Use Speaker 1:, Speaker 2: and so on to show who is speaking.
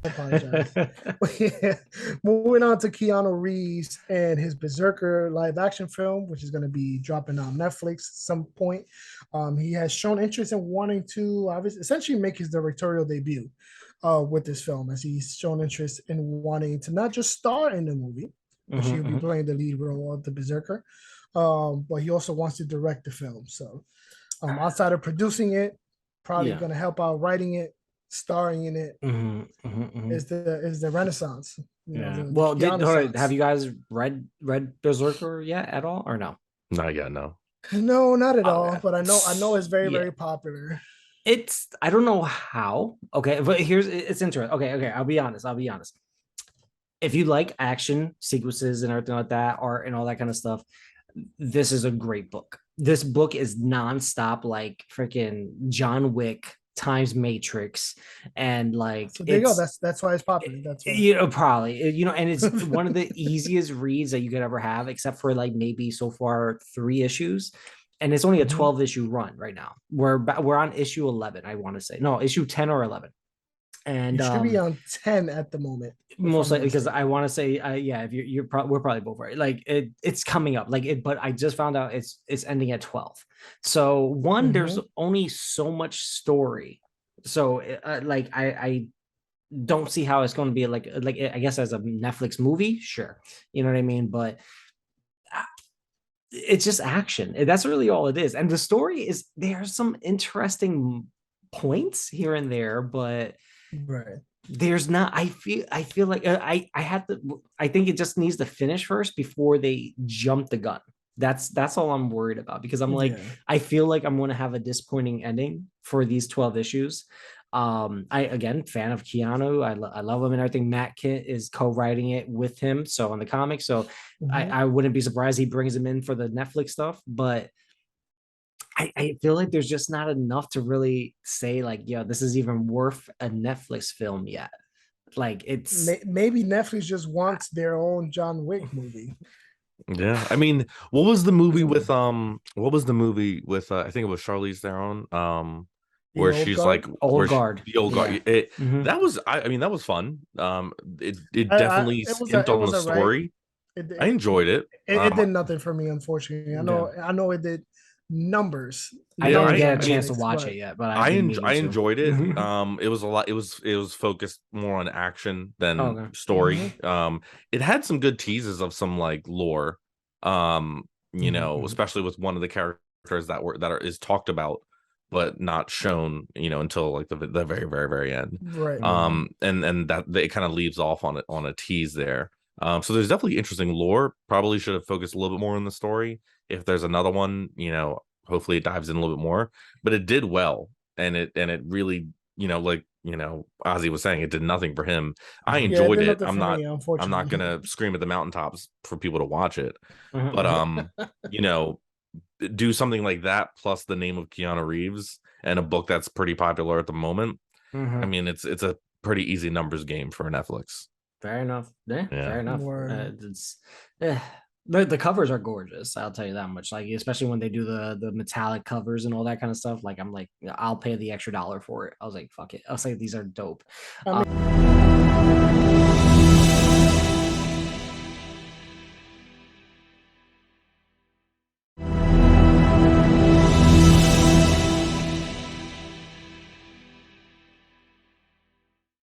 Speaker 1: I apologize. But yeah, moving on to Keanu Reeves and his Berserker live action film, which is going to be dropping on Netflix at some point. He has shown interest in wanting to obviously essentially make his directorial debut with this film, as he's shown interest in wanting to not just star in the movie, which he'll be playing the lead role of the Berserker, but he also wants to direct the film. So outside of producing it, probably going to help out writing it, starring in it, is the Renaissance.
Speaker 2: Well, have you guys read Berserker yet at all, or no?
Speaker 3: Not yet, no.
Speaker 1: No, not at all. But I know it's very popular.
Speaker 2: It's I don't know how. Okay, but it's interesting. Okay. I'll be honest. If you like action sequences and everything like that, art and all that kind of stuff, this is a great book. This book is nonstop, like freaking John Wick times Matrix, and like
Speaker 1: so there you go. That's why it's popular. That's why.
Speaker 2: Probably and it's one of the easiest reads that you could ever have, except for like maybe so far 3 issues, and it's only a 12 issue run right now. We're on issue 11, I want to say. No, issue 10 or 11. And
Speaker 1: you should be on 10 at the moment,
Speaker 2: most likely, because I want to say if we're probably both right. Like it's coming up, but I just found out it's ending at 12. So there's only so much story, so I don't see how it's going to be like I guess as a Netflix movie, sure, you know what I mean, but it's just action. That's really all it is. And the story is, there's some interesting points here and there, but
Speaker 1: right,
Speaker 2: there's not. I feel like I think it just needs to finish first before they jump the gun. That's all I'm worried about, because I'm like, I feel like I'm going to have a disappointing ending for these 12 issues. Again, fan of Keanu. I love him and everything. Matt Kent is co-writing it with him, so on the comics. So I wouldn't be surprised he brings him in for the Netflix stuff, but I feel like there's just not enough to really say like, this is even worth a Netflix film yet. Like, it's
Speaker 1: maybe Netflix just wants their own John Wick movie.
Speaker 3: Yeah, I mean, what was the movie with I think it was Charlize Theron, where she's like
Speaker 2: Old Guard.
Speaker 3: The Old Guard. That was that was fun. It definitely skimped on the story. I enjoyed it.
Speaker 1: It did nothing for me, unfortunately. I know it did numbers.
Speaker 2: I didn't get a chance to watch it yet, but I
Speaker 3: enjoyed it. It was a lot. It was focused more on action than story. It had some good teases of some like lore. Especially with one of the characters that is talked about but not shown, until like the very, very, very end.
Speaker 1: Right.
Speaker 3: And that it kind of leaves off on a tease there. So there's definitely interesting lore. Probably should have focused a little bit more on the story. If there's another one, hopefully it dives in a little bit more. But it did well, and it really, Ozzy was saying, it did nothing for him. I enjoyed it. I'm not gonna scream at the mountaintops for people to watch it, but do something like that plus the name of Keanu Reeves and a book that's pretty popular at the moment. I mean, it's a pretty easy numbers game for Netflix.
Speaker 2: Fair enough. Fair enough. The covers are gorgeous, I'll tell you that much. Like, especially when they do the metallic covers and all that kind of stuff. Like, I'm like, I'll pay the extra $1 for it. I was like, fuck it. I was like, these are dope.